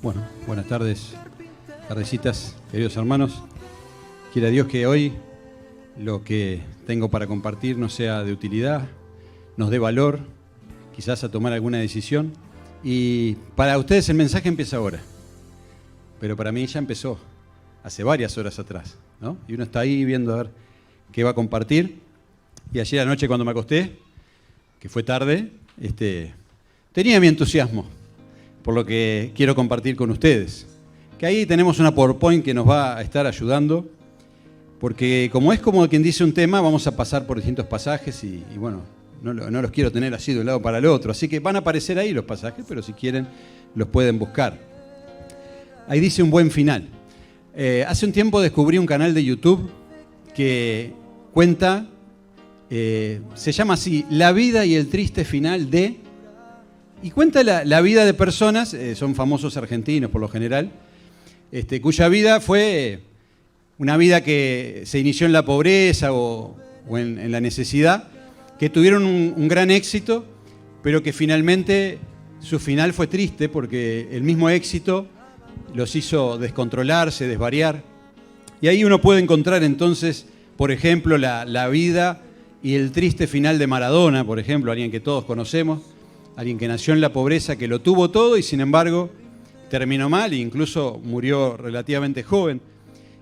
Bueno, buenas tardes, tardecitas, queridos hermanos. Quiera Dios que hoy lo que tengo para compartir nos sea de utilidad, nos dé valor, quizás a tomar alguna decisión. Y para ustedes el mensaje empieza ahora, pero para mí ya empezó hace varias horas atrás, ¿no? Y uno está ahí viendo a ver qué va a compartir. Y ayer anoche cuando me acosté, que fue tarde, tenía mi entusiasmo por lo que quiero compartir con ustedes. Que ahí tenemos una PowerPoint que nos va a estar ayudando, porque como es como quien dice un tema, vamos a pasar por distintos pasajes y bueno, no los quiero tener así de un lado para el otro. Así que van a aparecer ahí los pasajes, pero si quieren los pueden buscar. Ahí dice un buen final. Hace un tiempo descubrí un canal de YouTube que cuenta, se llama así, La vida y el triste final de... Y cuenta la vida de personas, son famosos argentinos por lo general, cuya vida fue una vida que se inició en la pobreza o en la necesidad, que tuvieron un gran éxito, pero que finalmente su final fue triste porque el mismo éxito los hizo descontrolarse, desvariar. Y ahí uno puede encontrar entonces, por ejemplo, la vida y el triste final de Maradona, por ejemplo, alguien que todos conocemos, alguien que nació en la pobreza, que lo tuvo todo y sin embargo terminó mal e incluso murió relativamente joven.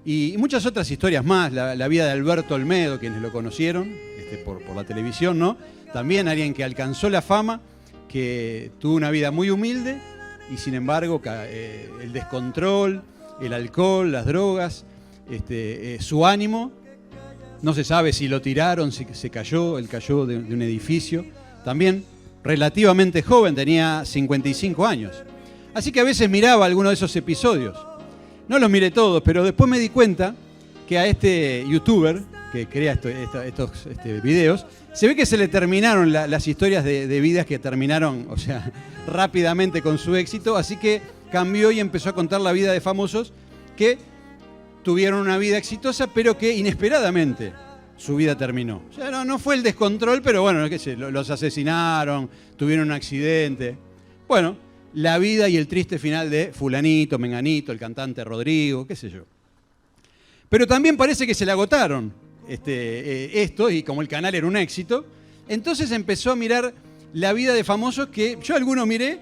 Y muchas otras historias más, la vida de Alberto Olmedo, quienes lo conocieron por la televisión, ¿no? También alguien que alcanzó la fama, que tuvo una vida muy humilde y sin embargo el descontrol, el alcohol, las drogas, su ánimo, no se sabe si lo tiraron, si se cayó, él cayó de un edificio, también relativamente joven, tenía 55 años. Así que a veces miraba alguno de esos episodios. No los miré todos, pero después me di cuenta que a este youtuber que crea estos videos, se ve que se le terminaron las historias de vidas que terminaron, o sea, rápidamente con su éxito, así que cambió y empezó a contar la vida de famosos que tuvieron una vida exitosa, pero que inesperadamente su vida terminó. O sea, no fue el descontrol, pero bueno, qué sé, los asesinaron, tuvieron un accidente. Bueno, la vida y el triste final de fulanito, menganito, el cantante Rodrigo, qué sé yo. Pero también parece que se le agotaron esto, y como el canal era un éxito, entonces empezó a mirar la vida de famosos que yo algunos miré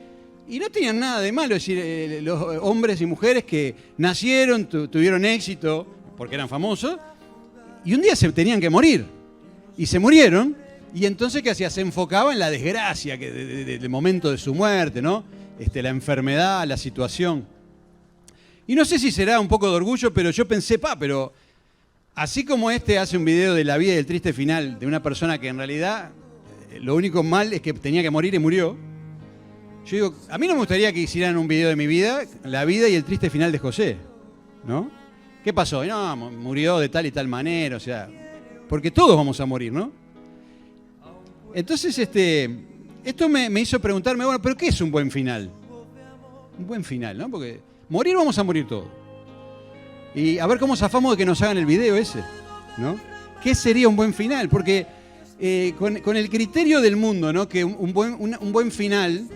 y no tenían nada de malo. Es decir, los hombres y mujeres que nacieron, tuvieron éxito porque eran famosos, y un día se tenían que morir. Y se murieron, y entonces, ¿qué hacía? Se enfocaba en la desgracia del momento de su muerte, ¿no? La enfermedad, la situación. Y no sé si será un poco de orgullo, pero yo pensé, pero así como hace un video de la vida y el triste final de una persona que en realidad lo único mal es que tenía que morir y murió. Yo digo, a mí no me gustaría que hicieran un video de mi vida, la vida y el triste final de José, ¿no? ¿Qué pasó? No, murió de tal y tal manera, o sea, porque todos vamos a morir, ¿no? Entonces, esto me hizo preguntarme, bueno, ¿pero qué es un buen final? Un buen final, ¿no? Porque morir vamos a morir todos. Y a ver cómo zafamos de que nos hagan el video ese, ¿no? ¿Qué sería un buen final? Porque con el criterio del mundo, ¿no? Que un buen final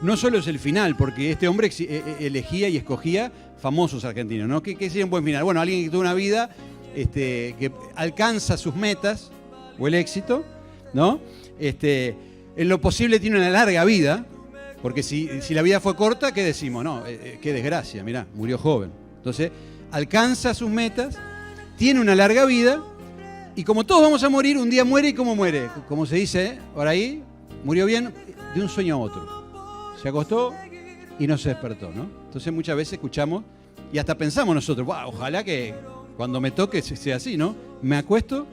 no solo es el final, porque este hombre elegía y escogía famosos argentinos, ¿no? ¿Qué sería un buen final? Bueno, alguien que tuvo una vida que alcanza sus metas o el éxito, ¿no? En lo posible tiene una larga vida, porque si la vida fue corta, ¿qué decimos? No, qué desgracia, mirá, murió joven. Entonces, alcanza sus metas, tiene una larga vida, y como todos vamos a morir, un día muere. ¿Y cómo muere? Como se dice por ahí, murió bien de un sueño a otro. Se acostó y no se despertó, ¿no? Entonces muchas veces escuchamos y hasta pensamos nosotros, wow, ojalá que cuando me toque sea así, ¿no? Me acuesto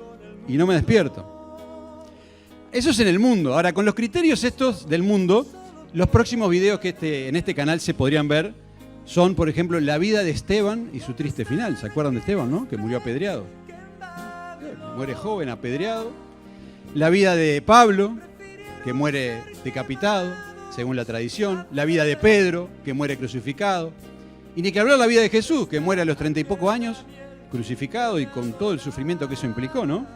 y no me despierto. Eso es en el mundo. Ahora, con los criterios estos del mundo, los próximos videos que en este canal se podrían ver son, por ejemplo, la vida de Esteban y su triste final. ¿Se acuerdan de Esteban, no? Que murió apedreado. Muere joven, apedreado. La vida de Pablo, que muere decapitado, según la tradición. La vida de Pedro, que muere crucificado. Y ni que hablar la vida de Jesús, que muere a los 30 y pocos años, crucificado y con todo el sufrimiento que eso implicó, ¿no?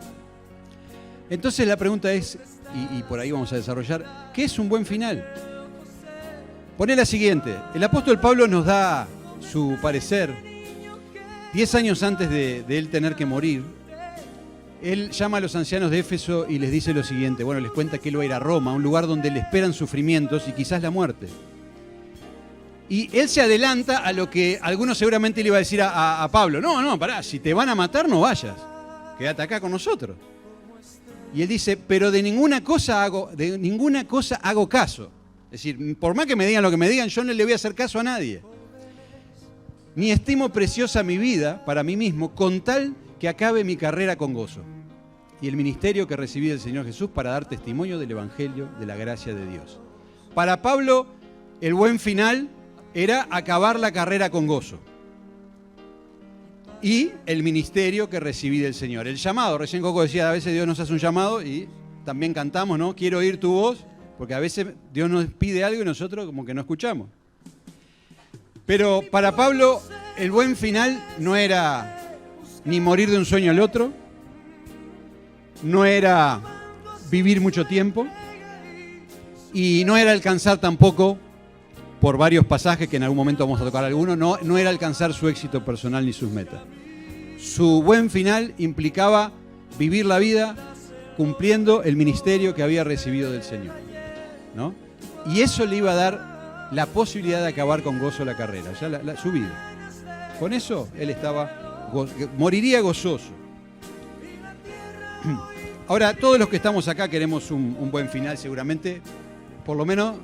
Entonces la pregunta es, y por ahí vamos a desarrollar, ¿qué es un buen final? Poné la siguiente. El apóstol Pablo nos da su parecer 10 años antes de él tener que morir. Él llama a los ancianos de Éfeso y les dice lo siguiente. Bueno, les cuenta que él va a ir a Roma, un lugar donde le esperan sufrimientos y quizás la muerte. Y él se adelanta a lo que algunos seguramente le iba a decir a Pablo. No, pará, si te van a matar no vayas. Quédate acá con nosotros. Y él dice, pero de ninguna cosa hago caso. Es decir, por más que me digan lo que me digan, yo no le voy a hacer caso a nadie. Ni estimo preciosa mi vida para mí mismo, con tal que acabe mi carrera con gozo. Y el ministerio que recibí del Señor Jesús para dar testimonio del Evangelio de la gracia de Dios. Para Pablo, el buen final era acabar la carrera con gozo. Y el ministerio que recibí del Señor. El llamado, recién Coco decía, a veces Dios nos hace un llamado y también cantamos, ¿no? Quiero oír tu voz, porque a veces Dios nos pide algo y nosotros como que no escuchamos. Pero para Pablo, el buen final no era ni morir de un sueño al otro, no era vivir mucho tiempo y no era alcanzar tampoco, por varios pasajes que en algún momento vamos a tocar algunos, no era alcanzar su éxito personal ni sus metas. Su buen final implicaba vivir la vida cumpliendo el ministerio que había recibido del Señor, ¿no? Y eso le iba a dar la posibilidad de acabar con gozo la carrera, ya su vida. Con eso él moriría gozoso. Ahora, todos los que estamos acá queremos un buen final seguramente, por lo menos.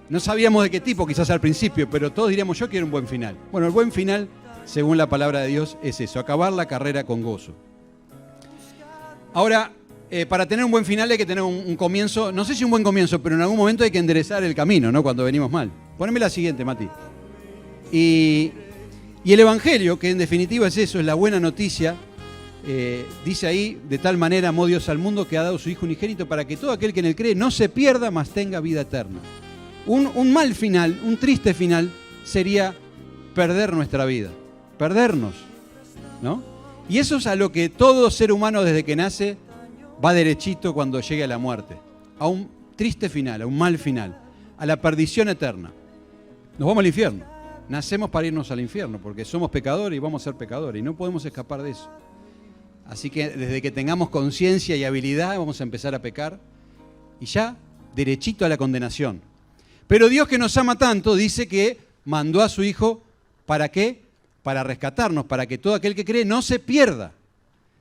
No sabíamos de qué tipo quizás al principio, pero todos diríamos, yo quiero un buen final. Bueno, el buen final, según la palabra de Dios, es eso, acabar la carrera con gozo. Ahora, para tener un buen final hay que tener un comienzo, no sé si un buen comienzo, pero en algún momento hay que enderezar el camino, ¿no? Cuando venimos mal. Poneme la siguiente, Mati. Y el Evangelio, que en definitiva es eso, es la buena noticia, dice ahí, de tal manera amó Dios al mundo que ha dado su Hijo unigénito para que todo aquel que en él cree no se pierda, mas tenga vida eterna. Un mal final, un triste final, sería perder nuestra vida, perdernos, ¿no? Y eso es a lo que todo ser humano desde que nace va derechito cuando llegue a la muerte, a un triste final, a un mal final, a la perdición eterna. Nos vamos al infierno, nacemos para irnos al infierno, porque somos pecadores y vamos a ser pecadores, y no podemos escapar de eso. Así que desde que tengamos conciencia y habilidad vamos a empezar a pecar, y ya derechito a la condenación. Pero Dios, que nos ama tanto, dice que mandó a su Hijo, ¿para qué? Para rescatarnos, para que todo aquel que cree no se pierda.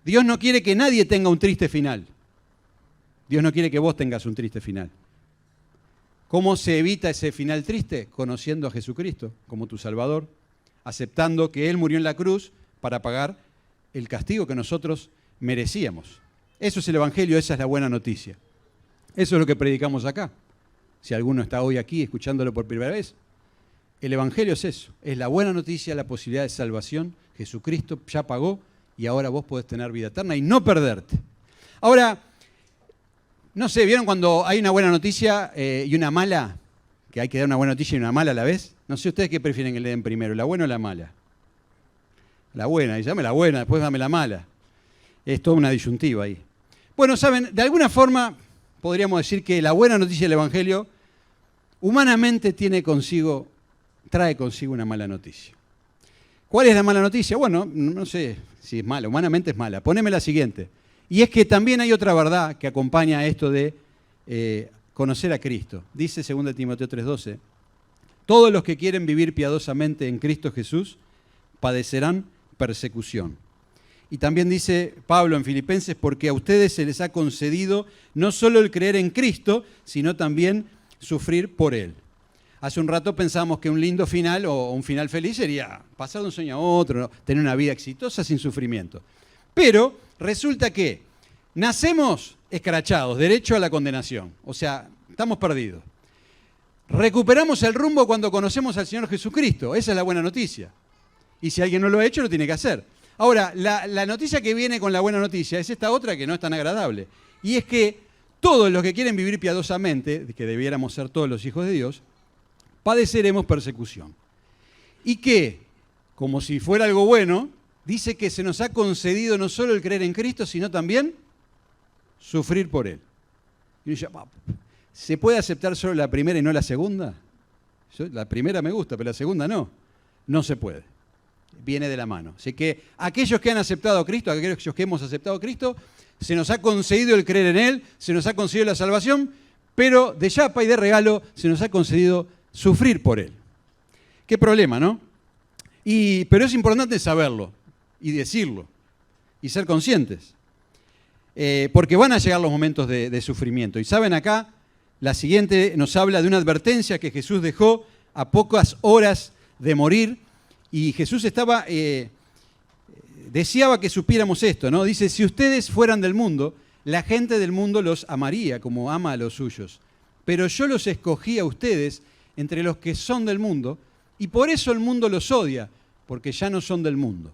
Dios no quiere que nadie tenga un triste final. Dios no quiere que vos tengas un triste final. ¿Cómo se evita ese final triste? Conociendo a Jesucristo como tu Salvador, aceptando que Él murió en la cruz para pagar el castigo que nosotros merecíamos. Eso es el Evangelio, esa es la buena noticia. Eso es lo que predicamos acá. Si alguno está hoy aquí escuchándolo por primera vez, el Evangelio es eso, es la buena noticia, la posibilidad de salvación. Jesucristo ya pagó y ahora vos podés tener vida eterna y no perderte. Ahora, no sé, ¿vieron cuando hay una buena noticia y una mala? Que hay que dar una buena noticia y una mala a la vez. No sé ustedes qué prefieren que le den primero, la buena o la mala. La buena, y dame la buena, después dame la mala. Es toda una disyuntiva ahí. Bueno, saben, de alguna forma podríamos decir que la buena noticia del Evangelio humanamente trae consigo una mala noticia. ¿Cuál es la mala noticia? Bueno, no sé si es mala, humanamente es mala. Poneme la siguiente. Y es que también hay otra verdad que acompaña a esto de conocer a Cristo. Dice 2 Timoteo 3:12, todos los que quieren vivir piadosamente en Cristo Jesús padecerán persecución. Y también dice Pablo en Filipenses, porque a ustedes se les ha concedido no solo el creer en Cristo, sino también sufrir por Él. Hace un rato pensábamos que un lindo final o un final feliz sería pasar de un sueño a otro, ¿no? Tener una vida exitosa sin sufrimiento. Pero resulta que nacemos escrachados, derecho a la condenación. O sea, estamos perdidos. Recuperamos el rumbo cuando conocemos al Señor Jesucristo. Esa es la buena noticia. Y si alguien no lo ha hecho, lo tiene que hacer. Ahora, la noticia que viene con la buena noticia es esta otra que no es tan agradable. Y es que todos los que quieren vivir piadosamente, que debiéramos ser todos los hijos de Dios, padeceremos persecución. Y que, como si fuera algo bueno, dice que se nos ha concedido no solo el creer en Cristo, sino también sufrir por Él. Y uno dice, ¿se puede aceptar solo la primera y no la segunda? La primera me gusta, pero la segunda no. No se puede. Viene de la mano. Así que aquellos que han aceptado a Cristo, aquellos que hemos aceptado a Cristo, se nos ha concedido el creer en Él, se nos ha concedido la salvación, pero de chapa y de regalo se nos ha concedido sufrir por Él. Qué problema, ¿no? Pero es importante saberlo y decirlo y ser conscientes. Porque van a llegar los momentos de sufrimiento. Y saben, acá la siguiente nos habla de una advertencia que Jesús dejó a pocas horas de morir. Y Jesús deseaba que supiéramos esto, ¿no? Dice, si ustedes fueran del mundo, la gente del mundo los amaría como ama a los suyos. Pero yo los escogí a ustedes entre los que son del mundo, y por eso el mundo los odia, porque ya no son del mundo.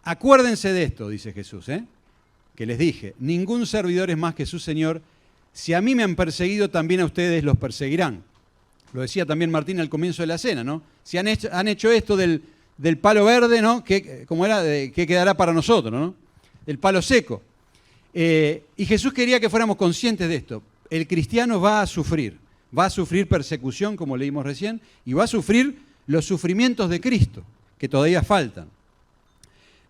Acuérdense de esto, dice Jesús, que les dije, ningún servidor es más que su Señor. Si a mí me han perseguido, también a ustedes los perseguirán. Lo decía también Martín al comienzo de la cena, ¿no? Si han hecho esto del palo verde, ¿no? ¿Cómo era? ¿Qué quedará para nosotros, ¿no? El palo seco. Y Jesús quería que fuéramos conscientes de esto. El cristiano va a sufrir persecución, como leímos recién, y va a sufrir los sufrimientos de Cristo, que todavía faltan.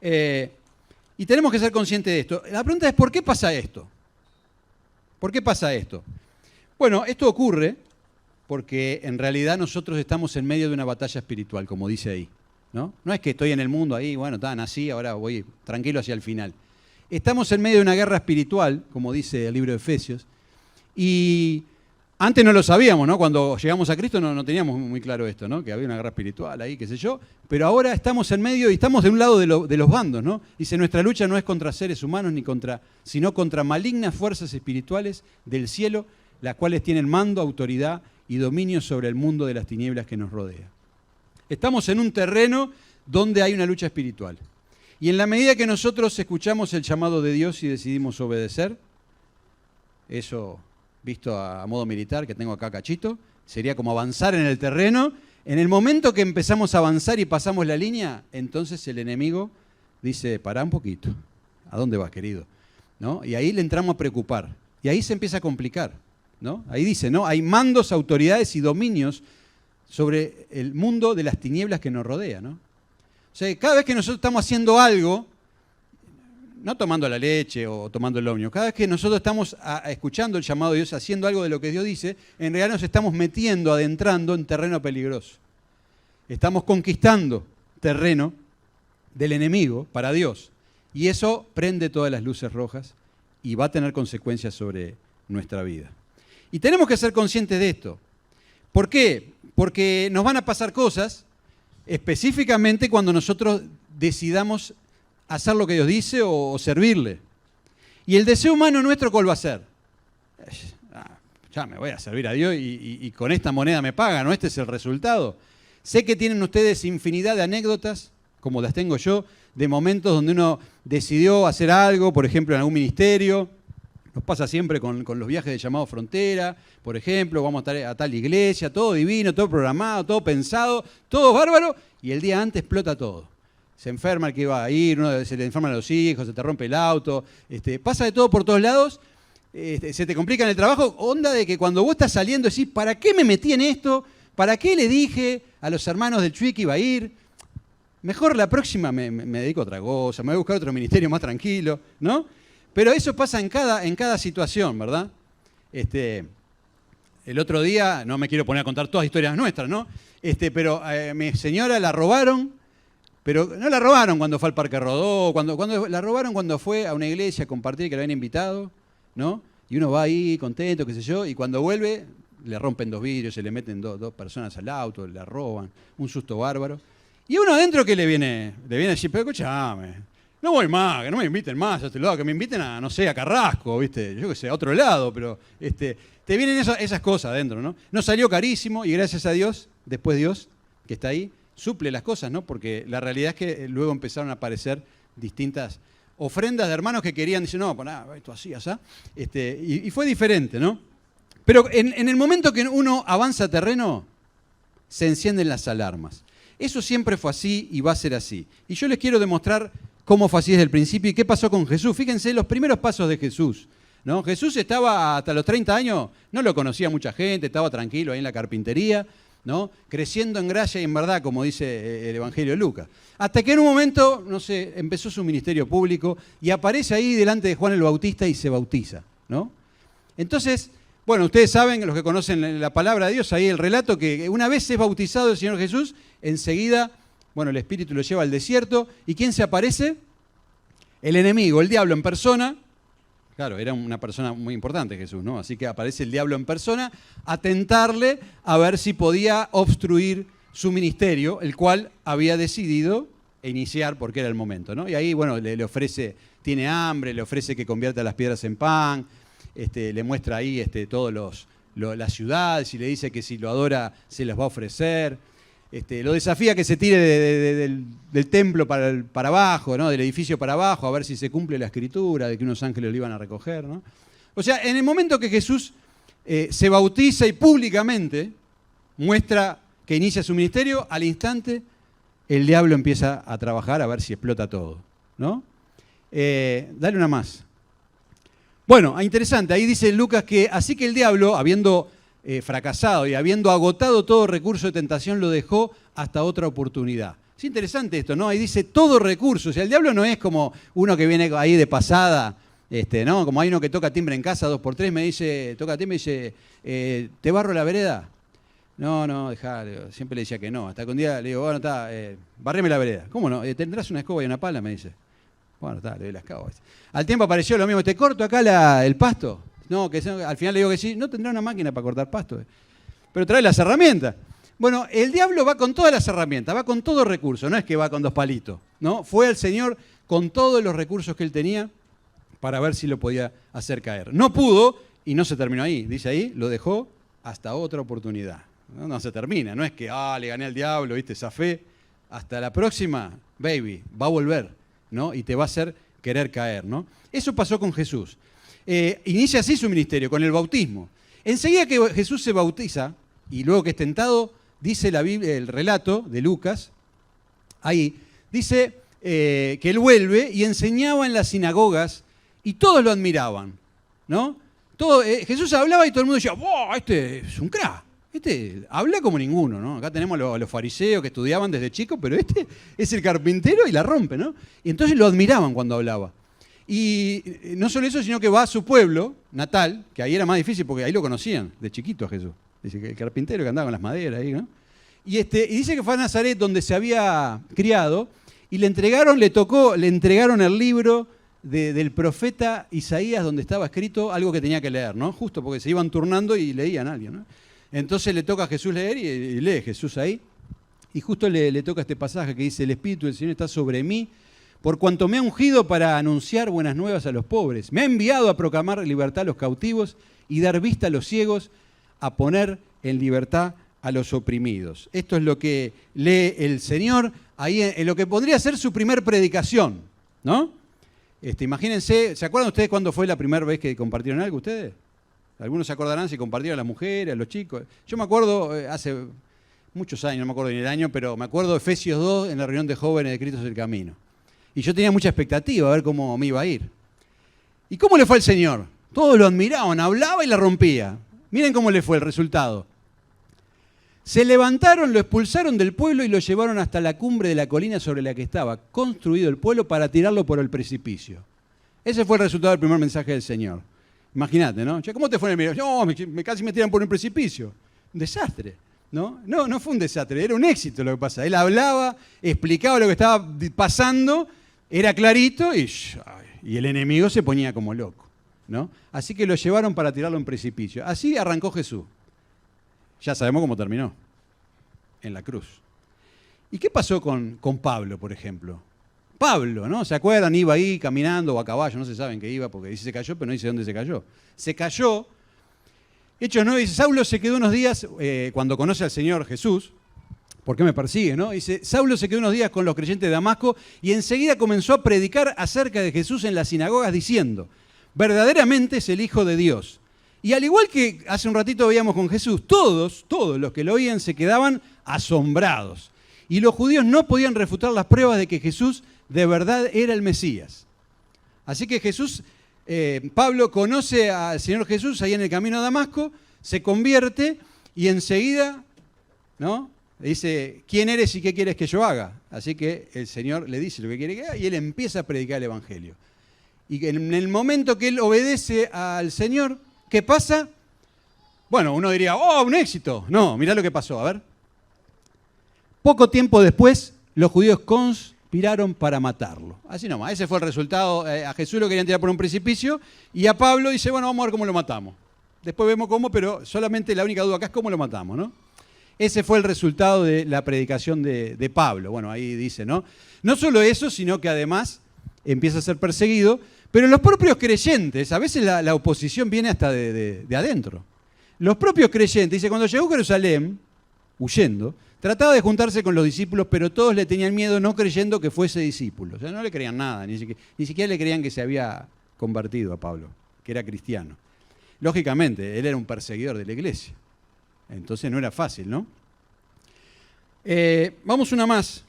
Y tenemos que ser conscientes de esto. La pregunta es, ¿por qué pasa esto? ¿Por qué pasa esto? Bueno, esto ocurre porque en realidad nosotros estamos en medio de una batalla espiritual, como dice ahí, ¿no? No es que estoy en el mundo ahí, bueno, nací, ahora voy tranquilo hacia el final. Estamos en medio de una guerra espiritual, como dice el libro de Efesios, y antes no lo sabíamos, ¿no? Cuando llegamos a Cristo no teníamos muy claro esto, ¿no? Que había una guerra espiritual ahí, qué sé yo, pero ahora estamos en medio y estamos de un lado de los bandos, ¿no? Dice, nuestra lucha no es contra seres humanos, sino contra malignas fuerzas espirituales del cielo, las cuales tienen mando, autoridad y dominio sobre el mundo de las tinieblas que nos rodea. Estamos en un terreno donde hay una lucha espiritual. Y en la medida que nosotros escuchamos el llamado de Dios y decidimos obedecer, eso visto a modo militar, que tengo acá cachito, sería como avanzar en el terreno. En el momento que empezamos a avanzar y pasamos la línea, entonces el enemigo dice, pará un poquito, ¿a dónde vas, querido? ¿No? Y ahí le entramos a preocupar, y ahí se empieza a complicar, ¿no? Ahí dice, ¿no? Hay mandos, autoridades y dominios sobre el mundo de las tinieblas que nos rodea, ¿no? O sea, cada vez que nosotros estamos haciendo algo, no tomando la leche o tomando el ómnibus, cada vez que nosotros estamos escuchando el llamado de Dios, haciendo algo de lo que Dios dice, en realidad nos estamos metiendo, adentrando en terreno peligroso. Estamos conquistando terreno del enemigo para Dios. Y eso prende todas las luces rojas y va a tener consecuencias sobre nuestra vida. Y tenemos que ser conscientes de esto. ¿Por qué? Porque nos van a pasar cosas, específicamente cuando nosotros decidamos hacer lo que Dios dice o servirle. Y el deseo humano nuestro, ¿cuál va a ser? Ya me voy a servir a Dios y con esta moneda me pagan, ¿no? Este es el resultado. Sé que tienen ustedes infinidad de anécdotas, como las tengo yo, de momentos donde uno decidió hacer algo, por ejemplo, en algún ministerio. Nos pasa siempre con los viajes de llamado Frontera, por ejemplo, vamos a estar a tal iglesia, todo divino, todo programado, todo pensado, todo bárbaro, y el día antes explota todo. Se enferma el que iba a ir, se le enferman los hijos, se te rompe el auto, pasa de todo por todos lados, se te complica en el trabajo, onda de que cuando vos estás saliendo decís, ¿para qué me metí en esto? ¿Para qué le dije a los hermanos del Chuy que iba a ir? Mejor la próxima me dedico a otra cosa, me voy a buscar otro ministerio más tranquilo, ¿no? Pero eso pasa en cada situación, ¿verdad? El otro día, no me quiero poner a contar todas historias nuestras, ¿no? Pero mi señora la robaron. Pero no la robaron cuando fue al Parque Rodó, cuando la robaron cuando fue a una iglesia a compartir que la habían invitado, ¿no? Y uno va ahí contento, qué sé yo, y cuando vuelve le rompen 2 vidrios, se le meten dos personas al auto, la roban, un susto bárbaro. Y uno adentro que le viene a decir, pero escuchame, no voy más, que no me inviten más a este lado, que me inviten a, no sé, a Carrasco, ¿viste? Yo qué sé, a otro lado, pero te vienen esas cosas adentro, ¿no? Nos salió carísimo y gracias a Dios, después Dios, que está ahí, suple las cosas, ¿no? Porque la realidad es que luego empezaron a aparecer distintas ofrendas de hermanos que querían, dicen, no, pues nada, esto así, así. Y fue diferente, ¿no? Pero en el momento que uno avanza terreno, se encienden las alarmas. Eso siempre fue así y va a ser así. Y yo les quiero demostrar cómo fue así desde el principio y qué pasó con Jesús. Fíjense los primeros pasos de Jesús, ¿no? Jesús estaba hasta los 30 años, no lo conocía mucha gente, estaba tranquilo ahí en la carpintería. ¿no? Creciendo en gracia y en verdad, como dice el Evangelio de Lucas. Hasta que en un momento, no sé, empezó su ministerio público y aparece ahí delante de Juan el Bautista y se bautiza, ¿no? Entonces, bueno, ustedes saben, los que conocen la palabra de Dios, ahí el relato que una vez es bautizado el Señor Jesús, enseguida, bueno, el Espíritu lo lleva al desierto. ¿Y quién se aparece? El enemigo, el diablo en persona. Claro, era una persona muy importante Jesús, ¿no? Así que aparece el diablo en persona a tentarle a ver si podía obstruir su ministerio, el cual había decidido iniciar porque era el momento, ¿no? Y ahí, bueno, le ofrece, tiene hambre, le ofrece que convierta las piedras en pan, le muestra ahí todos las ciudades y le dice que si lo adora se las va a ofrecer. Lo desafía que se tire del templo para abajo, ¿no? Del edificio para abajo, a ver si se cumple la escritura de que unos ángeles lo iban a recoger, ¿no? O sea, en el momento que Jesús se bautiza y públicamente muestra que inicia su ministerio, al instante el diablo empieza a trabajar a ver si explota todo, ¿no? Dale una más. Bueno, interesante, ahí dice Lucas que así que el diablo, habiendo fracasado y habiendo agotado todo recurso de tentación, lo dejó hasta otra oportunidad. Es interesante esto, ¿no? Ahí dice todo recurso. O sea, el diablo no es como uno que viene ahí de pasada, ¿no? Como hay uno que toca timbre en casa 2x3, me dice, toca timbre y dice, ¿te barro la vereda? No, dejá, siempre le decía que no. Hasta que un día le digo, bueno, está, barreme la vereda. ¿Cómo no? ¿Tendrás una escoba y una pala? Me dice. Bueno, está, le doy la escoba. Al tiempo apareció lo mismo, ¿te corto acá el pasto? No, al final le digo que sí. No tendrá una máquina para cortar pasto. Pero trae las herramientas. Bueno, el diablo va con todas las herramientas, va con todo recurso, no es que va con 2 palitos, ¿no? Fue al Señor con todos los recursos que él tenía para ver si lo podía hacer caer. No pudo y no se terminó ahí. Dice ahí, lo dejó hasta otra oportunidad. No se termina, no es que, le gané al diablo, viste, zafé. Hasta la próxima, baby, va a volver, ¿no? Y te va a hacer querer caer, ¿no? Eso pasó con Jesús. Inicia así su ministerio, con el bautismo. Enseguida que Jesús se bautiza, y luego que es tentado, dice la Biblia, el relato de Lucas, ahí, dice que él vuelve y enseñaba en las sinagogas, y todos lo admiraban, ¿no? Jesús hablaba y todo el mundo decía, ¡wow! Este es un crack. Este habla como ninguno, ¿no? Acá tenemos a los fariseos que estudiaban desde chicos, pero este es el carpintero y la rompe, ¿no? Y entonces lo admiraban cuando hablaba. Y no solo eso, sino que va a su pueblo natal, que ahí era más difícil porque ahí lo conocían de chiquito a Jesús. Dice que el carpintero que andaba con las maderas ahí, ¿no? Y dice que fue a Nazaret donde se había criado y le entregaron el libro del profeta Isaías donde estaba escrito algo que tenía que leer, ¿no? Justo porque se iban turnando y leían a alguien, ¿no? Entonces le toca a Jesús leer y lee Jesús ahí. Y justo le toca este pasaje que dice, el Espíritu del Señor está sobre mí, por cuanto me ha ungido para anunciar buenas nuevas a los pobres. Me ha enviado a proclamar libertad a los cautivos y dar vista a los ciegos, a poner en libertad a los oprimidos. Esto es lo que lee el Señor ahí en lo que podría ser su primer predicación, ¿no? Imagínense, ¿se acuerdan ustedes cuándo fue la primera vez que compartieron algo ustedes? Algunos se acordarán si compartieron a las mujeres, a los chicos. Yo me acuerdo hace muchos años, no me acuerdo ni el año, pero me acuerdo de Efesios 2 en la reunión de jóvenes de Cristo es el Camino. Y yo tenía mucha expectativa a ver cómo me iba a ir. ¿Y cómo le fue al Señor? Todos lo admiraban, hablaba y la rompía. Miren cómo le fue el resultado. Se levantaron, lo expulsaron del pueblo y lo llevaron hasta la cumbre de la colina sobre la que estaba construido el pueblo para tirarlo por el precipicio. Ese fue el resultado del primer mensaje del Señor. Imagínate, ¿no? ¿Cómo te fue en el video? No, casi me tiran por un precipicio. Un desastre, ¿no? No fue un desastre, era un éxito lo que pasa. Él hablaba, explicaba lo que estaba pasando, era clarito y el enemigo se ponía como loco, ¿no? Así que lo llevaron para tirarlo en precipicio. Así arrancó Jesús. Ya sabemos cómo terminó, en la cruz. ¿Y qué pasó con Pablo, por ejemplo? Pablo, ¿no? ¿Se acuerdan? Iba ahí caminando o a caballo, no se saben que iba porque dice se cayó, pero no dice dónde se cayó. Se cayó. Hechos 9 dice, Saulo se quedó unos días, cuando conoce al Señor Jesús, ¿por qué me persigue, no? Dice, Saulo se quedó unos días con los creyentes de Damasco y enseguida comenzó a predicar acerca de Jesús en las sinagogas diciendo, verdaderamente es el Hijo de Dios. Y al igual que hace un ratito veíamos con Jesús, todos los que lo oían se quedaban asombrados. Y los judíos no podían refutar las pruebas de que Jesús de verdad era el Mesías. Así que Pablo conoce al Señor Jesús ahí en el camino a Damasco, se convierte y enseguida ¿no? Le dice, ¿quién eres y qué quieres que yo haga? Así que el Señor le dice lo que quiere que haga y él empieza a predicar el Evangelio. Y en el momento que él obedece al Señor, ¿qué pasa? Bueno, uno diría, ¡oh, un éxito! No, mirá lo que pasó, a ver. Poco tiempo después, los judíos conspiraron para matarlo. Así nomás, ese fue el resultado. A Jesús lo querían tirar por un precipicio y a Pablo dice, bueno, vamos a ver cómo lo matamos. Después vemos cómo, pero solamente la única duda acá es cómo lo matamos, ¿no? Ese fue el resultado de la predicación de Pablo. Bueno, ahí dice, ¿no? No solo eso, sino que además empieza a ser perseguido, pero los propios creyentes, a veces la oposición viene hasta de adentro. Los propios creyentes, dice, cuando llegó a Jerusalén, huyendo, trataba de juntarse con los discípulos, pero todos le tenían miedo no creyendo que fuese discípulo. O sea, no le creían nada, ni siquiera le creían que se había convertido a Pablo, que era cristiano. Lógicamente, él era un perseguidor de la iglesia. Entonces no era fácil, ¿no? Vamos una más.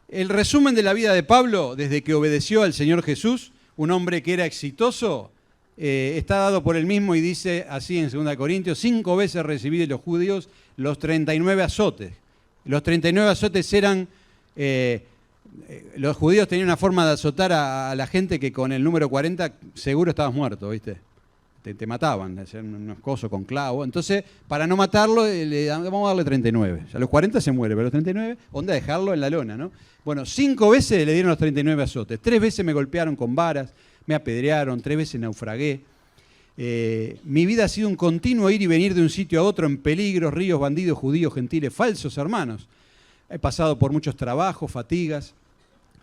El resumen de la vida de Pablo, desde que obedeció al Señor Jesús, un hombre que era exitoso, está dado por él mismo y dice así en 2 Corintios, 5 veces recibí de los judíos los 39 azotes. Los 39 azotes eran... los judíos tenían una forma de azotar a la gente que con el número 40 seguro estabas muerto, ¿viste? Te mataban, hacían unos cosos con clavo. Entonces, para no matarlo, vamos a darle 39. A los 40 se muere, pero a los 39, onda dejarlo en la lona, ¿no? Bueno, 5 veces le dieron los 39 azotes. 3 veces me golpearon con varas, me apedrearon, 3 veces naufragué. Mi vida ha sido un continuo ir y venir de un sitio a otro en peligros, ríos, bandidos, judíos, gentiles, falsos hermanos. He pasado por muchos trabajos, fatigas,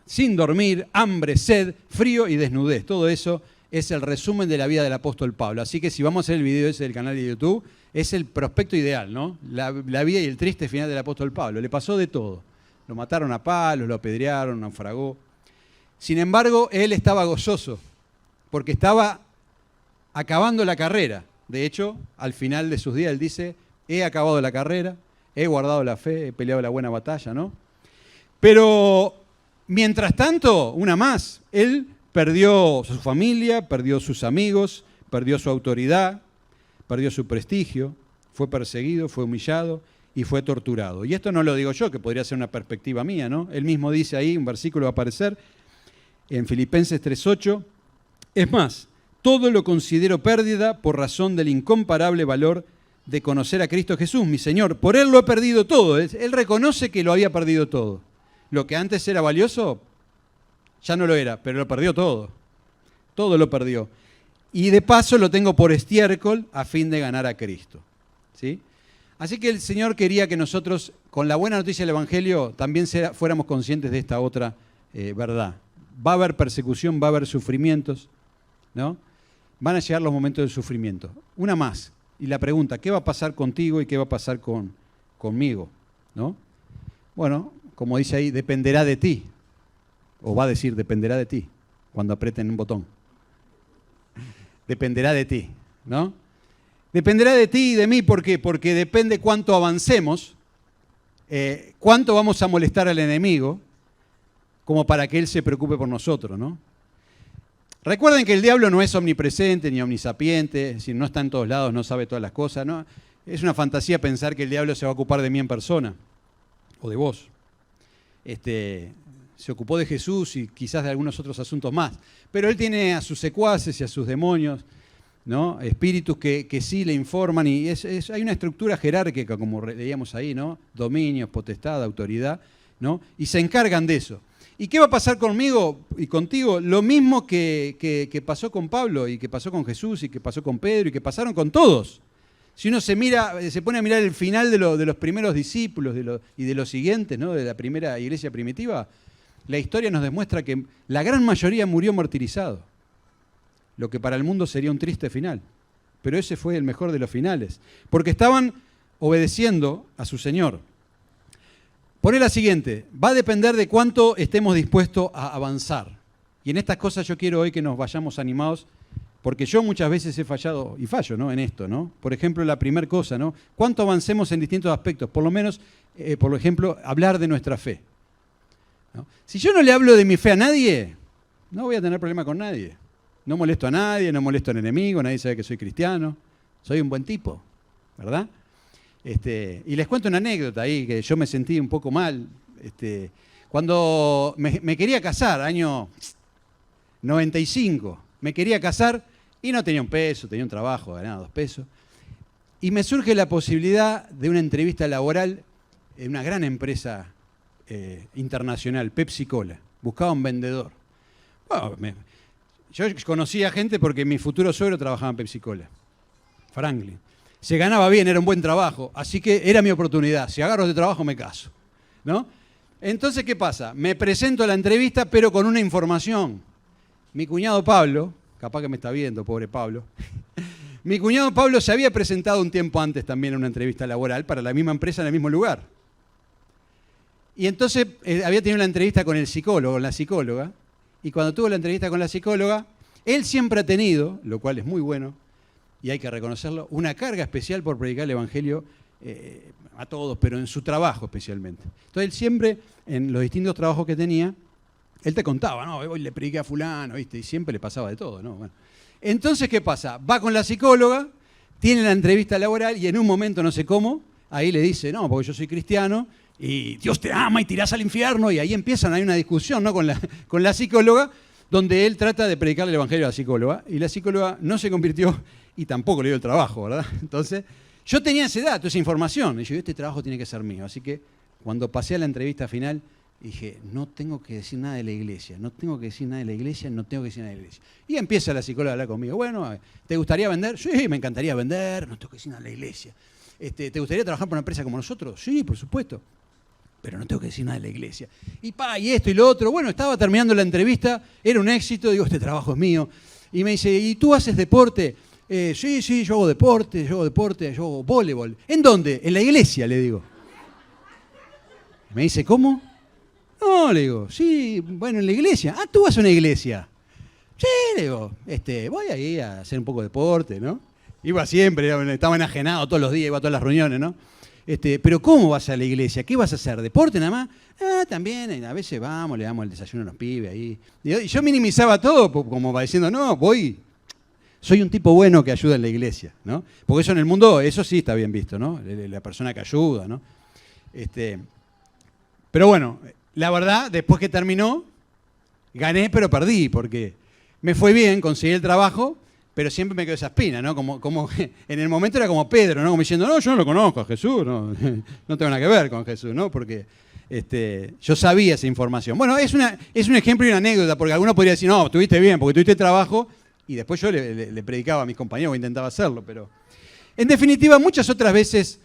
sin dormir, hambre, sed, frío y desnudez. Todo eso es el resumen de la vida del apóstol Pablo. Así que si vamos a hacer el video ese del canal de YouTube, es el prospecto ideal, ¿no? La vida y el triste final del apóstol Pablo. Le pasó de todo. Lo mataron a palos, lo apedrearon, naufragó. Sin embargo, él estaba gozoso, porque estaba acabando la carrera. De hecho, al final de sus días, él dice, he acabado la carrera, he guardado la fe, he peleado la buena batalla, ¿no? Pero, mientras tanto, una más, él perdió su familia, perdió sus amigos, perdió su autoridad, perdió su prestigio, fue perseguido, fue humillado y fue torturado. Y esto no lo digo yo, que podría ser una perspectiva mía, ¿no? Él mismo dice ahí, un versículo va a aparecer en Filipenses 3:8, es más, todo lo considero pérdida por razón del incomparable valor de conocer a Cristo Jesús, mi Señor. Por Él lo he perdido todo. Él reconoce que lo había perdido todo. Lo que antes era valioso, ya no lo era, pero lo perdió todo. Todo lo perdió. Y de paso lo tengo por estiércol a fin de ganar a Cristo. ¿Sí? Así que el Señor quería que nosotros, con la buena noticia del Evangelio, también fuéramos conscientes de esta otra verdad. Va a haber persecución, va a haber sufrimientos, ¿no? Van a llegar los momentos de sufrimiento. Una más. Y la pregunta, ¿qué va a pasar contigo y qué va a pasar conmigo? ¿No? Bueno, como dice ahí, dependerá de ti. O va a decir, dependerá de ti, cuando aprieten un botón. Dependerá de ti, ¿no? Dependerá de ti y de mí, ¿por qué? Porque depende cuánto avancemos, cuánto vamos a molestar al enemigo, como para que él se preocupe por nosotros, ¿no? Recuerden que el diablo no es omnipresente ni omnisapiente, es decir, no está en todos lados, no sabe todas las cosas, ¿no? Es una fantasía pensar que el diablo se va a ocupar de mí en persona, o de vos. Se ocupó de Jesús y quizás de algunos otros asuntos más, pero él tiene a sus secuaces y a sus demonios, ¿no? Espíritus que sí le informan y hay una estructura jerárquica, como leíamos ahí, ¿no? Dominios, potestad, autoridad, ¿no? Y se encargan de eso. ¿Y qué va a pasar conmigo y contigo? Lo mismo que pasó con Pablo y que pasó con Jesús y que pasó con Pedro y que pasaron con todos. Si uno se pone a mirar el final de los primeros discípulos y de los siguientes, ¿no? De la primera iglesia primitiva, la historia nos demuestra que la gran mayoría murió martirizado, lo que para el mundo sería un triste final. Pero ese fue el mejor de los finales, porque estaban obedeciendo a su Señor. Poné la siguiente, va a depender de cuánto estemos dispuestos a avanzar. Y en estas cosas yo quiero hoy que nos vayamos animados, porque yo muchas veces he fallado y fallo, ¿no? En esto, ¿no? Por ejemplo, la primera cosa, ¿no? ¿Cuánto avancemos en distintos aspectos? Por lo menos, por ejemplo, hablar de nuestra fe, ¿no? Si yo no le hablo de mi fe a nadie, no voy a tener problema con nadie. No molesto a nadie, no molesto al enemigo, nadie sabe que soy cristiano, soy un buen tipo, ¿verdad? Y les cuento una anécdota ahí, que yo me sentí un poco mal. Cuando me quería casar, año 95, me quería casar y no tenía un peso, tenía un trabajo, ganaba 2 pesos. Y me surge la posibilidad de una entrevista laboral en una gran empresa internacional, Pepsi Cola. Buscaba un vendedor. Bueno, yo conocía gente porque mi futuro suegro trabajaba en Pepsi Cola, Franklin. Se ganaba bien, era un buen trabajo, así que era mi oportunidad. Si agarro este trabajo, me caso, ¿no? Entonces, ¿qué pasa? Me presento a la entrevista, pero con una información. Mi cuñado Pablo, capaz que me está viendo, pobre Pablo, mi cuñado Pablo se había presentado un tiempo antes también a una entrevista laboral para la misma empresa en el mismo lugar. Y entonces había tenido una entrevista con el psicólogo, la psicóloga, y cuando tuvo la entrevista con la psicóloga, él siempre ha tenido, lo cual es muy bueno, y hay que reconocerlo, una carga especial por predicar el Evangelio a todos, pero en su trabajo especialmente. Entonces él siempre, en los distintos trabajos que tenía, él te contaba, no, hoy le prediqué a fulano, ¿viste? Y siempre le pasaba de todo, ¿no? Bueno. Entonces, ¿qué pasa? Va con la psicóloga, tiene la entrevista laboral y en un momento, no sé cómo, ahí le dice, no, porque yo soy cristiano y Dios te ama y tirás al infierno, y ahí empiezan, hay una discusión, ¿no? con la psicóloga, donde él trata de predicarle el Evangelio a la psicóloga, y la psicóloga no se convirtió y tampoco le dio el trabajo, ¿verdad? Entonces, yo tenía ese dato, esa información, y yo, este trabajo tiene que ser mío. Así que cuando pasé a la entrevista final, dije, no tengo que decir nada de la iglesia, no tengo que decir nada de la iglesia, no tengo que decir nada de la iglesia. Y empieza la psicóloga a hablar conmigo, bueno, ¿te gustaría vender? Sí, me encantaría vender, no tengo que decir nada de la iglesia. ¿Te gustaría trabajar para una empresa como nosotros? Sí, por supuesto, pero no tengo que decir nada de la iglesia. Y esto y lo otro, bueno, estaba terminando la entrevista, era un éxito, digo, este trabajo es mío. Y me dice, ¿y tú haces deporte? Sí, yo hago deporte, yo hago voleibol. ¿En dónde? En la iglesia, le digo. Me dice, ¿cómo? No, le digo, sí, bueno, en la iglesia. Ah, ¿tú vas a una iglesia? Sí, le digo, voy ahí a hacer un poco de deporte, ¿no? Iba siempre, estaba enajenado todos los días, iba a todas las reuniones, ¿no? Pero ¿cómo vas a la iglesia? ¿Qué vas a hacer? ¿Deporte nada más? Ah, también, a veces vamos, le damos el desayuno a los pibes ahí. Y yo minimizaba todo, como diciendo, no, voy... Soy un tipo bueno que ayuda en la iglesia, ¿no? Porque eso en el mundo, eso sí está bien visto, ¿no? La persona que ayuda, ¿no? Pero bueno, la verdad, después que terminó, gané pero perdí, porque me fue bien, conseguí el trabajo, pero siempre me quedó esa espina, ¿no? Como en el momento era como Pedro, ¿no? Como diciendo, no, yo no lo conozco a Jesús, no tengo nada que ver con Jesús, ¿no? Porque yo sabía esa información. Bueno, es un ejemplo y una anécdota, porque alguno podría decir, no, estuviste bien, porque tuviste trabajo. Y después yo le predicaba a mis compañeros, o intentaba hacerlo, pero... En definitiva, muchas otras veces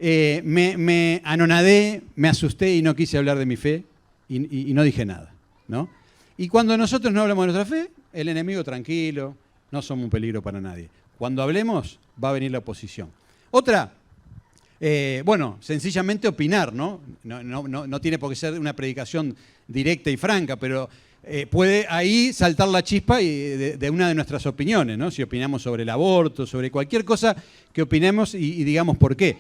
me anonadé, me asusté y no quise hablar de mi fe y no dije nada, ¿no? Y cuando nosotros no hablamos de nuestra fe, el enemigo tranquilo, no somos un peligro para nadie. Cuando hablemos, va a venir la oposición. Otra, bueno, sencillamente opinar, ¿no? No tiene por qué ser una predicación directa y franca, pero... puede ahí saltar la chispa de una de nuestras opiniones, ¿no? Si opinamos sobre el aborto, sobre cualquier cosa que opinemos y digamos por qué.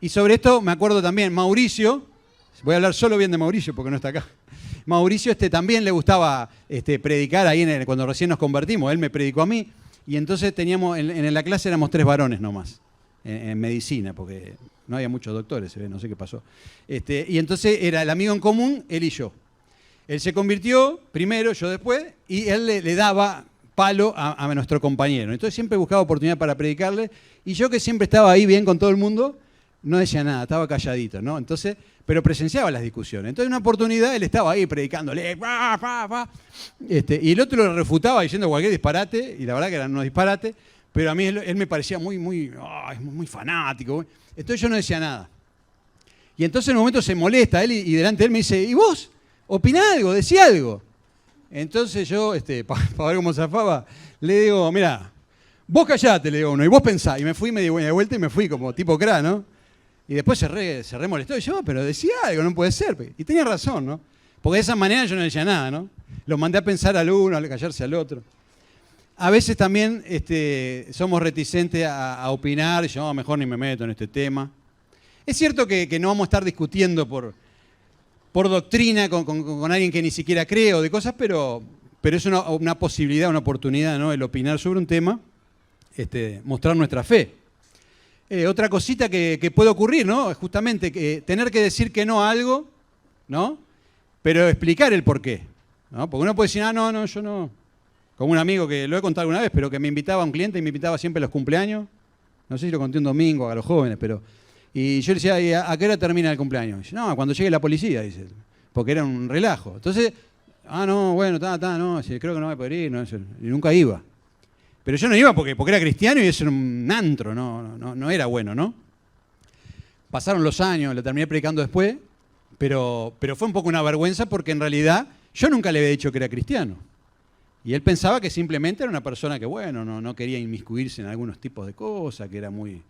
Y sobre esto me acuerdo también, Mauricio, voy a hablar solo bien de Mauricio porque no está acá. Mauricio también le gustaba predicar ahí cuando recién nos convertimos, él me predicó a mí, y entonces teníamos, en la clase éramos 3 varones nomás, en medicina, porque no había muchos doctores, no sé qué pasó. Y entonces era el amigo en común, él y yo. Él se convirtió primero, yo después, y él le daba palo a nuestro compañero. Entonces siempre buscaba oportunidad para predicarle, y yo que siempre estaba ahí bien con todo el mundo, no decía nada, estaba calladito, ¿no? Entonces, pero presenciaba las discusiones. Entonces, en una oportunidad, él estaba ahí predicándole, y el otro lo refutaba diciendo cualquier disparate, y la verdad que eran unos disparates, pero a mí él me parecía muy fanático. Entonces yo no decía nada. Y entonces en un momento se molesta él y delante de él me dice, ¿y vos? Opiná algo, decía algo. Entonces yo, para ver cómo zafaba, le digo, mira, vos callate, le digo uno, y vos pensá. Y me fui, me di vuelta y me fui como tipo cra, ¿no? Y después se re molestó. Y yo, pero decía algo, no puede ser. Y tenía razón, ¿no? Porque de esa manera yo no decía nada, ¿no? Lo mandé a pensar al uno, a callarse al otro. A veces también somos reticentes a opinar, y yo mejor ni me meto en este tema. Es cierto que no vamos a estar discutiendo por doctrina con alguien que ni siquiera cree o de cosas, pero es una posibilidad, una oportunidad, ¿no? El opinar sobre un tema, mostrar nuestra fe. Otra cosita que puede ocurrir, ¿no? Justamente tener que decir que no a algo, ¿no? Pero explicar el por qué, ¿no? Porque uno puede decir, no, yo no. Como un amigo que lo he contado alguna vez, pero que me invitaba a un cliente y me invitaba siempre a los cumpleaños. No sé si lo conté un domingo a los jóvenes, pero... Y yo le decía, ¿y a qué hora termina el cumpleaños? Y dice, no, cuando llegue la policía, dice. Porque era un relajo. Entonces, no, bueno, no, creo que no voy a poder ir, no, y nunca iba. Pero yo no iba porque era cristiano y eso era un antro, no era bueno, ¿no? Pasaron los años, lo terminé predicando después, pero fue un poco una vergüenza porque en realidad yo nunca le había dicho que era cristiano. Y él pensaba que simplemente era una persona que, bueno, no quería inmiscuirse en algunos tipos de cosas, que era muy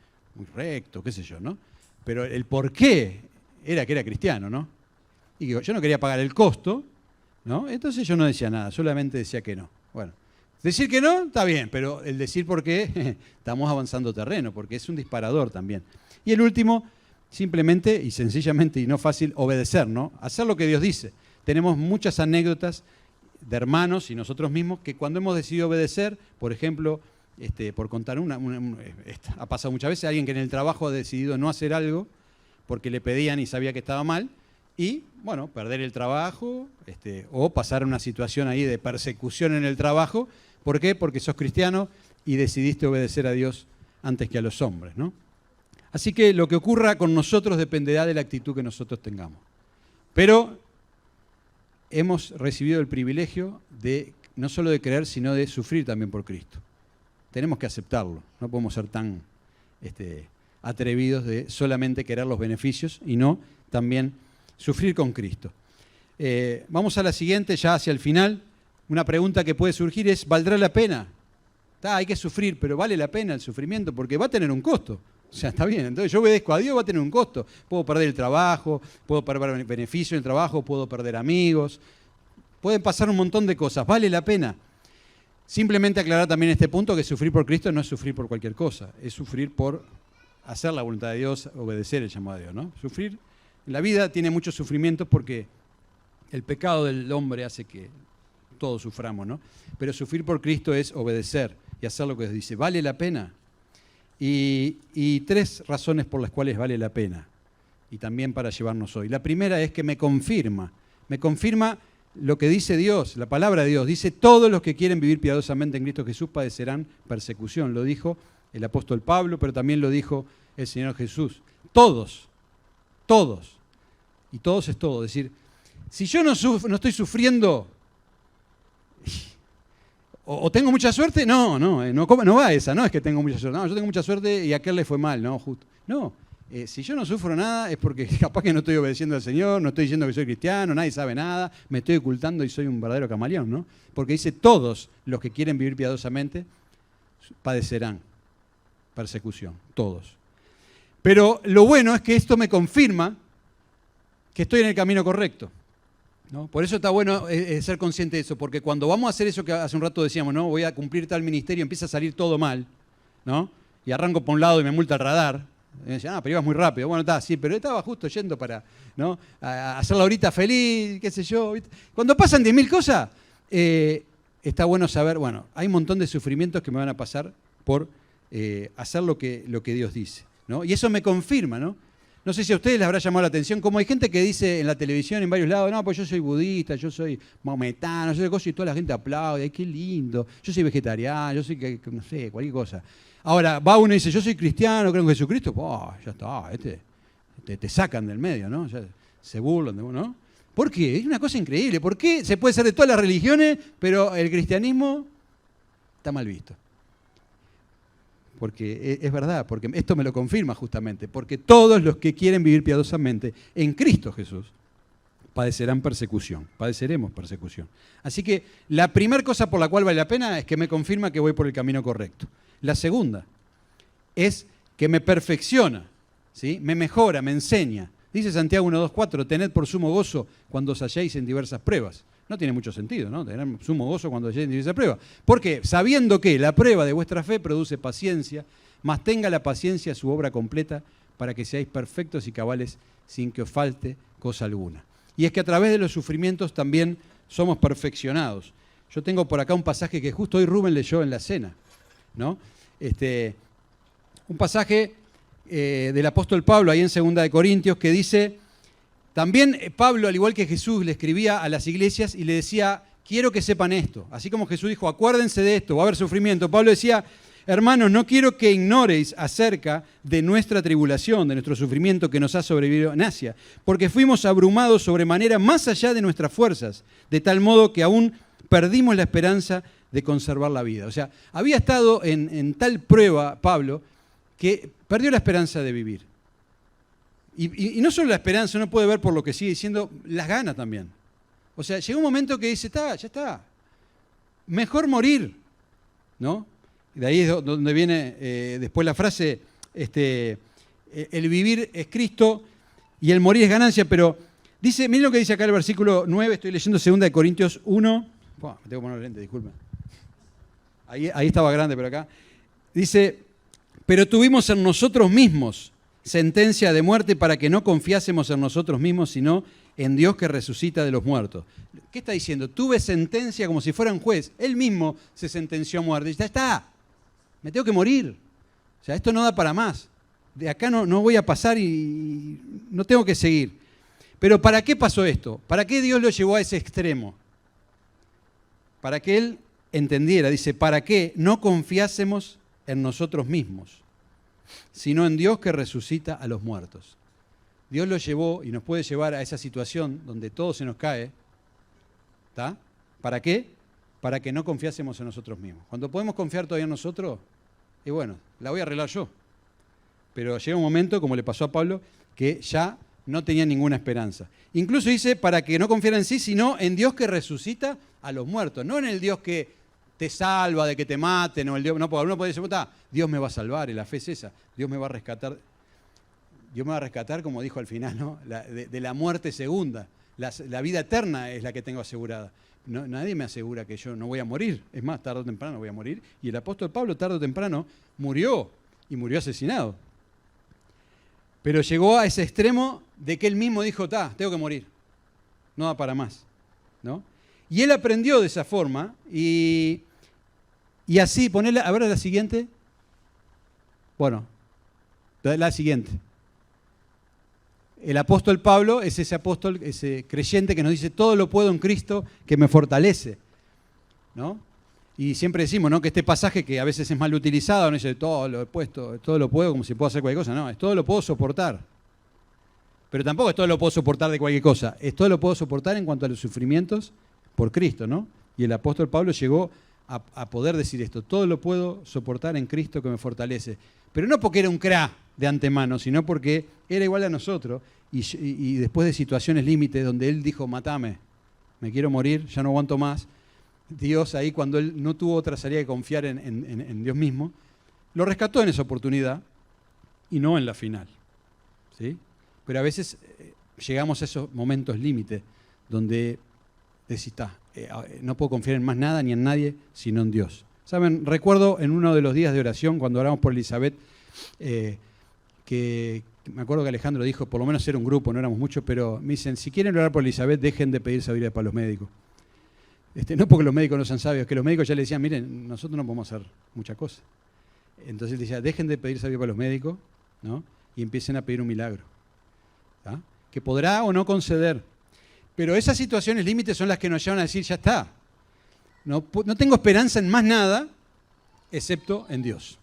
recto, qué sé yo, ¿no? Pero el por qué era que era cristiano, ¿no? Y yo no quería pagar el costo, ¿no? Entonces yo no decía nada, solamente decía que no. Bueno, decir que no está bien, pero el decir por qué estamos avanzando terreno, porque es un disparador también. Y el último, simplemente y sencillamente y no fácil, obedecer, ¿no? Hacer lo que Dios dice. Tenemos muchas anécdotas de hermanos y nosotros mismos que cuando hemos decidido obedecer, por ejemplo, por contar ha pasado muchas veces, alguien que en el trabajo ha decidido no hacer algo porque le pedían y sabía que estaba mal, y, bueno, perder el trabajo o pasar una situación ahí de persecución en el trabajo. ¿Por qué? Porque sos cristiano y decidiste obedecer a Dios antes que a los hombres, ¿no? Así que lo que ocurra con nosotros dependerá de la actitud que nosotros tengamos. Pero hemos recibido el privilegio de no solo de creer, sino de sufrir también por Cristo. Tenemos que aceptarlo, no podemos ser tan atrevidos de solamente querer los beneficios y no también sufrir con Cristo. Vamos a la siguiente, ya hacia el final. Una pregunta que puede surgir es, ¿valdrá la pena? Hay que sufrir, pero ¿vale la pena el sufrimiento? Porque va a tener un costo. O sea, está bien. Entonces yo obedezco a Dios, va a tener un costo. Puedo perder el trabajo, puedo perder beneficio en el trabajo, puedo perder amigos. Pueden pasar un montón de cosas. ¿Vale la pena? Simplemente aclarar también este punto que sufrir por Cristo no es sufrir por cualquier cosa. Es sufrir por hacer la voluntad de Dios, obedecer el llamado de Dios, ¿no? Sufrir. La vida tiene muchos sufrimientos porque el pecado del hombre hace que todos suframos, ¿no? Pero sufrir por Cristo es obedecer y hacer lo que Dios dice. ¿Vale la pena? Y tres razones por las cuales vale la pena y también para llevarnos hoy. La primera es que me confirma lo que dice Dios, la palabra de Dios. Dice, todos los que quieren vivir piadosamente en Cristo Jesús padecerán persecución. Lo dijo el apóstol Pablo, pero también lo dijo el Señor Jesús. Todos. Y todos es todo. Es decir, si yo no estoy sufriendo o tengo mucha suerte, no va esa, no es que tengo mucha suerte. No, yo tengo mucha suerte y a aquel le fue mal, no, justo. No, si yo no sufro nada es porque capaz que no estoy obedeciendo al Señor, no estoy diciendo que soy cristiano, nadie sabe nada, me estoy ocultando y soy un verdadero camaleón, ¿no? Porque dice, todos los que quieren vivir piadosamente padecerán persecución, todos. Pero lo bueno es que esto me confirma que estoy en el camino correcto, ¿no? Por eso está bueno ser consciente de eso, porque cuando vamos a hacer eso que hace un rato decíamos, ¿no? Voy a cumplir tal ministerio, empieza a salir todo mal, ¿no? Y arranco por un lado y me multa el radar. Y me decían, pero ibas muy rápido. Bueno, está, sí, pero estaba justo yendo para, ¿no? A hacerla ahorita feliz, qué sé yo. ¿Viste? Cuando pasan 10.000 cosas, está bueno saber, bueno, hay un montón de sufrimientos que me van a pasar por hacer lo que Dios dice, ¿no? Y eso me confirma, ¿no? No sé si a ustedes les habrá llamado la atención, como hay gente que dice en la televisión, en varios lados, no, pues yo soy budista, yo soy maometano, yo soy cosa, y toda la gente aplaude, ay, qué lindo, yo soy vegetariano, yo soy, no sé, cualquier cosa. Ahora, va uno y dice, yo soy cristiano, creo en Jesucristo, ya está, te sacan del medio, ¿no? Ya se burlan de uno, ¿no? ¿Por qué? Es una cosa increíble. ¿Por qué se puede ser de todas las religiones, pero el cristianismo está mal visto? Porque es verdad, porque esto me lo confirma justamente, porque todos los que quieren vivir piadosamente en Cristo Jesús padecerán persecución, padeceremos persecución. Así que la primera cosa por la cual vale la pena es que me confirma que voy por el camino correcto. La segunda es que me perfecciona, ¿sí? Me mejora, me enseña. Dice Santiago 1:2-4, tened por sumo gozo cuando os halléis en diversas pruebas. No tiene mucho sentido, ¿no? Tener sumo gozo cuando halléis en diversas pruebas. ¿Por qué? Sabiendo que la prueba de vuestra fe produce paciencia, mas tenga la paciencia su obra completa para que seáis perfectos y cabales sin que os falte cosa alguna. Y es que a través de los sufrimientos también somos perfeccionados. Yo tengo por acá un pasaje que justo hoy Rubén leyó en la cena, ¿no? Un pasaje del apóstol Pablo, ahí en 2 de Corintios, que dice, también Pablo, al igual que Jesús, le escribía a las iglesias y le decía, quiero que sepan esto. Así como Jesús dijo, acuérdense de esto, va a haber sufrimiento. Pablo decía, hermanos, no quiero que ignoréis acerca de nuestra tribulación, de nuestro sufrimiento que nos ha sobrevivido en Asia, porque fuimos abrumados sobremanera más allá de nuestras fuerzas, de tal modo que aún perdimos la esperanza de conservar la vida. O sea, había estado en tal prueba, Pablo, que perdió la esperanza de vivir. Y no solo la esperanza, uno puede ver por lo que sigue diciendo, las ganas también. O sea, llegó un momento que dice, ya está, mejor morir, ¿no? Y de ahí es donde viene después la frase, el vivir es Cristo y el morir es ganancia, pero dice, miren lo que dice acá el versículo 9, estoy leyendo 2 de Corintios 1, me tengo que poner los lentes, disculpen. Ahí estaba grande, pero acá. Dice, pero tuvimos en nosotros mismos sentencia de muerte para que no confiásemos en nosotros mismos, sino en Dios que resucita de los muertos. ¿Qué está diciendo? Tuve sentencia como si fuera un juez. Él mismo se sentenció a muerte. Ya está, me tengo que morir. O sea, esto no da para más. De acá no voy a pasar y no tengo que seguir. Pero ¿para qué pasó esto? ¿Para qué Dios lo llevó a ese extremo? Para que Él entendiera, dice, para que no confiásemos en nosotros mismos, sino en Dios que resucita a los muertos. Dios lo llevó y nos puede llevar a esa situación donde todo se nos cae. ¿Está? ¿Para qué? Para que no confiásemos en nosotros mismos. Cuando podemos confiar todavía en nosotros, y bueno, la voy a arreglar yo. Pero llega un momento, como le pasó a Pablo, que ya no tenía ninguna esperanza. Incluso dice, para que no confiara en sí, sino en Dios que resucita a los muertos. No en el Dios que te salva de que te maten, o el Dios, no, porque uno puede decir, Dios me va a salvar, y la fe es esa, Dios me va a rescatar. Dios me va a rescatar, como dijo al final, ¿no? de la muerte segunda. La vida eterna es la que tengo asegurada. No, nadie me asegura que yo no voy a morir. Es más, tarde o temprano voy a morir. Y el apóstol Pablo, tarde o temprano, murió. Y murió asesinado. Pero llegó a ese extremo de que él mismo dijo, tengo que morir. No da para más, ¿no? Y él aprendió de esa forma. Y así, ponerla, a ver la siguiente. Bueno, la siguiente. El apóstol Pablo es ese apóstol, ese creyente que nos dice, todo lo puedo en Cristo que me fortalece, ¿no? Y siempre decimos, ¿no?, que este pasaje que a veces es mal utilizado, no dice, todo lo he puesto, todo lo puedo como si puedo hacer cualquier cosa, no, es todo lo puedo soportar. Pero tampoco es todo lo puedo soportar de cualquier cosa, es todo lo puedo soportar en cuanto a los sufrimientos por Cristo, ¿no? Y el apóstol Pablo llegó a poder decir esto, todo lo puedo soportar en Cristo que me fortalece. Pero no porque era un cra de antemano, sino porque era igual a nosotros y después de situaciones límites donde él dijo, matame, me quiero morir, ya no aguanto más, Dios ahí cuando él no tuvo otra salida que confiar en Dios mismo, lo rescató en esa oportunidad y no en la final, ¿sí? Pero a veces llegamos a esos momentos límites donde decís, no puedo confiar en más nada ni en nadie sino en Dios. Saben, recuerdo en uno de los días de oración cuando oramos por Elizabeth, que me acuerdo que Alejandro dijo, por lo menos era un grupo, no éramos muchos, pero me dicen, si quieren orar por Elizabeth, dejen de pedir sabiduría para los médicos. No porque los médicos no sean sabios, que los médicos ya le decían, miren, nosotros no podemos hacer muchas cosas. Entonces él decía, dejen de pedir sabiduría para los médicos, ¿no? Y empiecen a pedir un milagro, ¿tá? Que podrá o no conceder. Pero esas situaciones límites son las que nos llevan a decir, ya está. No tengo esperanza en más nada, excepto en Dios.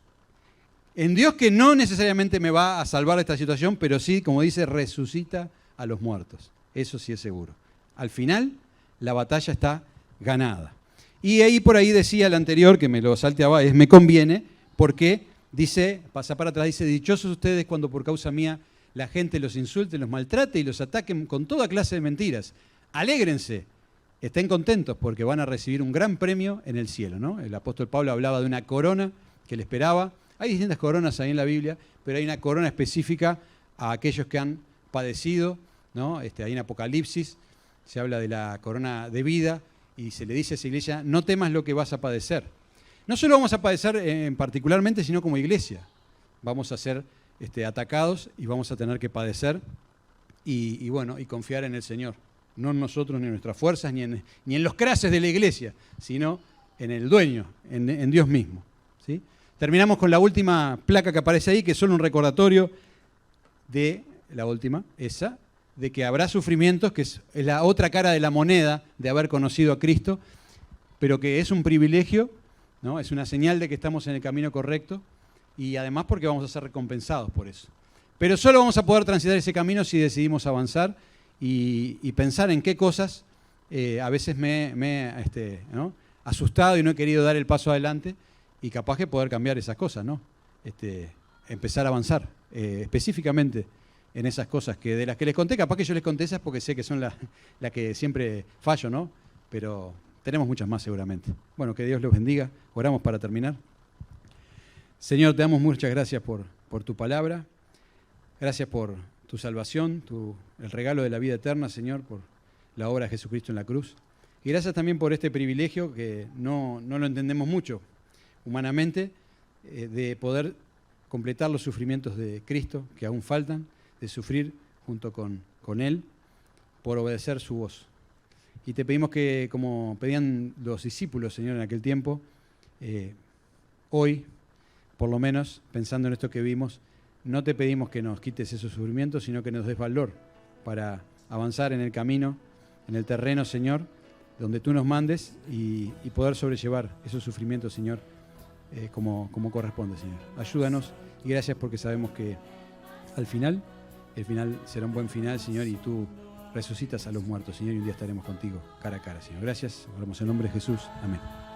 En Dios que no necesariamente me va a salvar de esta situación, pero sí, como dice, resucita a los muertos. Eso sí es seguro. Al final, la batalla está ganada. Y ahí por ahí decía el anterior, que me lo salteaba, me conviene, porque dice, pasa para atrás, dice, dichosos ustedes cuando por causa mía la gente los insulte, los maltrate y los ataquen con toda clase de mentiras. Alégrense, estén contentos porque van a recibir un gran premio en el cielo, ¿no? El apóstol Pablo hablaba de una corona que le esperaba. Hay distintas coronas ahí en la Biblia, pero hay una corona específica a aquellos que han padecido, ¿no? Ahí en Apocalipsis se habla de la corona de vida y se le dice a esa iglesia, no temas lo que vas a padecer. No solo vamos a padecer particularmente, sino como iglesia. Vamos a ser atacados y vamos a tener que padecer y confiar en el Señor. No en nosotros, ni en nuestras fuerzas, ni en los crases de la iglesia, sino en el dueño, en Dios mismo, ¿sí? terminamos con la última placa que aparece ahí, que es solo un recordatorio de la última, esa, de que habrá sufrimientos, que es la otra cara de la moneda de haber conocido a Cristo, pero que es un privilegio, ¿no? Es una señal de que estamos en el camino correcto y además porque vamos a ser recompensados por eso. Pero solo vamos a poder transitar ese camino si decidimos avanzar y pensar en qué cosas a veces me he ¿no? asustado y no he querido dar el paso adelante y capaz que poder cambiar esas cosas, ¿no? Empezar a avanzar específicamente en esas cosas que de las que les conté, capaz que yo les conté esas porque sé que son las que siempre fallo, ¿no? Pero tenemos muchas más seguramente. Bueno, que Dios los bendiga. Oramos para terminar. Señor, te damos muchas gracias por tu palabra. Gracias por tu salvación, el regalo de la vida eterna, Señor, por la obra de Jesucristo en la cruz. Y gracias también por este privilegio que no lo entendemos mucho humanamente, de poder completar los sufrimientos de Cristo que aún faltan, de sufrir junto con Él por obedecer su voz. Y te pedimos que, como pedían los discípulos, Señor, en aquel tiempo, hoy, por lo menos, pensando en esto que vimos, no te pedimos que nos quites esos sufrimientos, sino que nos des valor para avanzar en el camino, en el terreno, Señor, donde tú nos mandes y poder sobrellevar esos sufrimientos, Señor, como corresponde, Señor. Ayúdanos y gracias porque sabemos que al final, el final será un buen final, Señor, y tú resucitas a los muertos, Señor, y un día estaremos contigo cara a cara, Señor. Gracias, oramos en nombre de Jesús. Amén.